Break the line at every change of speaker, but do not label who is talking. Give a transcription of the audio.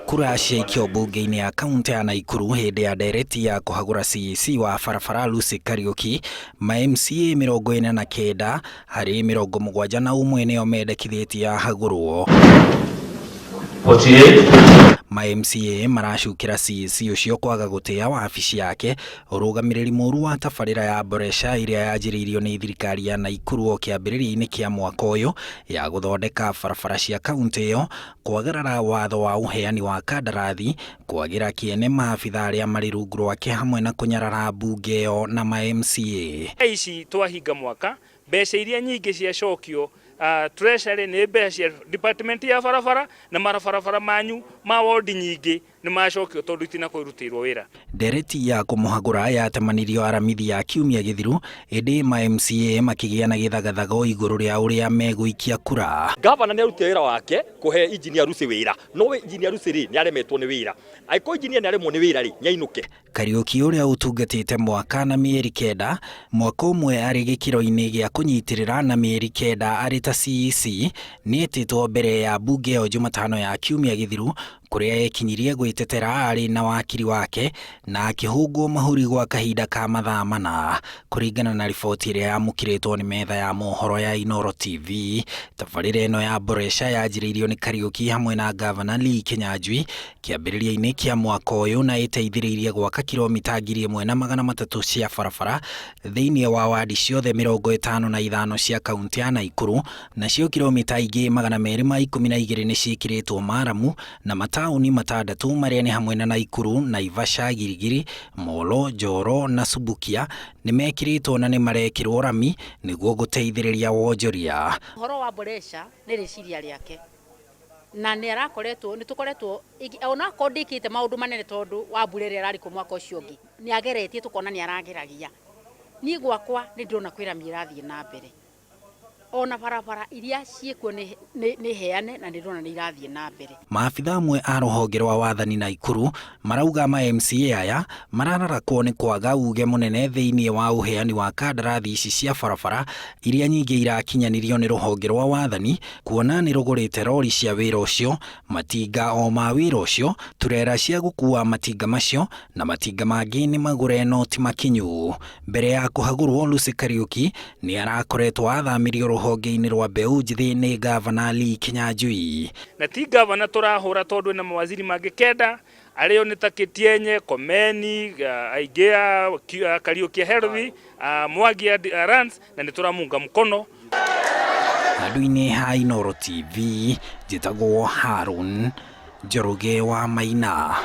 Kura ciaikio bunge-inĩ ya kaunti ya Nakuru hĩndĩ ya ndereti ya kuhagura CeC wa barabara CeC ma-MCA 49 harĩ 71 nĩo mendekithĩtie hagũrwo. Ma-MCA maracukĩra CeC ũcio kwaga gũtĩa wabici yake ũrũgamĩrĩri mũru wa tabarĩra ya boresha ĩrĩa yanjĩrĩirio nĩ thirikari ya Nakuru o kĩambĩrĩria-inĩ kĩa mwaka ũyũ ya gũthondeka barabara cia kaunti ĩyo, kwagarara watho wa uheani wa kandarathi, kwagira kĩene maabitha arĩa marĩ rungu rwake hamwe na kũnyarara bunge ĩyo na ma-MCA.
Ici twahinga mwaka mbeca iria nyingĩ ciacokio treasury nĩ mbeca cia department ya barabara na barabara manyu ma ward nyingĩ nĩ macokio tondũ itina kũrutĩrwo wĩra.
Ndereti ya kũmũhagũra yatemanirio aramithi ya kiumia gĩthiru, ĩndĩ ma-MCA makĩgĩa na gĩthagathago igũrũ rĩa ũrĩa megũikia kura.
Gavana nĩ arutire wĩra wake kũhe engineer Rusi wĩra, no engineer Rusi nĩ aremetwo nĩ wĩra. Aiko engineer nĩ aremwo nĩ wĩra nĩainũke.
Kariuki ũrĩa ũtungatĩte mwaka na mĩeri 9, mwaka ũmwe arĩ gĩkĩro-inĩ gĩa kũnyitĩrĩra na mĩeri 9 arĩ ta CeC, nĩ etĩtwo mbere ya bunge ĩyo Jumatano ya kiumia gĩthiru, kũrĩa ekinyirie gwĩtetera arĩ na wakiri wake na akĩhũngwo mahuri gwa kahinda ka mathaa mana. Kũringana na riboti ĩrĩa yamũkĩrĩtwo nĩ metha ya mohoro ya Inooro TV, tabarĩra ĩno ya boresha yanjĩrĩirio nĩ Kariuki hamwe na Gavana Lee Kinyanjui kĩambĩrĩria-inĩ kĩa mwaka ũyũ na ĩteithĩrĩirie gwaka kilomita 1,300 cia barabara thĩinĩ wa wadi ciothe 55 cia kaunti ya Nakuru, nacio kilomita ingĩ 212 nĩ ciĩkĩrĩtwo maramu na mataũni 6 marĩa nĩ hamwe na Nakuru, Naivasha, Girigiri, Molo, Njoro na Subukia nĩ mekĩrĩtwo na nĩ marekĩrwo rami nĩguo gũteithĩrĩria wonjoria.
Ũhoro wa boresha nĩ rĩciria rĩake na nĩ arakoretwo nĩ tũkoretwo ona kondikite maũndũ manene tondũ wa mbura ĩrĩa ararĩ mwaka ũcio ũngĩ nĩ ageretie tũkona nĩ arageragia. Niĩ gwakwa nĩ ndĩrona kwĩra mĩrathiĩ na mbere, ona barabara iria ciĩkuo nĩ heane na nĩrona nĩ irathiĩ na mbere. Maabitha amwe a rũhonge rwa wathani Nakuru marauga ma-MCA aya mararakwo nĩ kwaga uge mũnene thĩinĩ wa uheani wa kandarathi ici cia barabara iria nyingĩ irakinyanirio nĩ rũhonge rwa wathani, kuona nĩ rũgũrĩte rori cia wĩra ũcio, matinga o ma wĩra ũcio, turera cia gũkua matinga macio na matinga mangĩ nĩ magũre noti makinyu. Mbere ya kũhagũrwo, Lucy Kariuki nĩ arakoretwo athamirio rũhonge-inĩ rwa mbeũ njĩthĩ nĩ Gavana Lee Kinyanjui.
Na ti gavana tũrahũra tondũ na mawaziri mangĩ 9 arĩo nĩ ta Kĩtienye, Komeni, Aigea, Kariuki Health, Mwangi Rans na nĩ tũramunga mkono.
Handũ-inĩ ha Inooro TV, njĩtagwo Harun Njoroge wa Maina.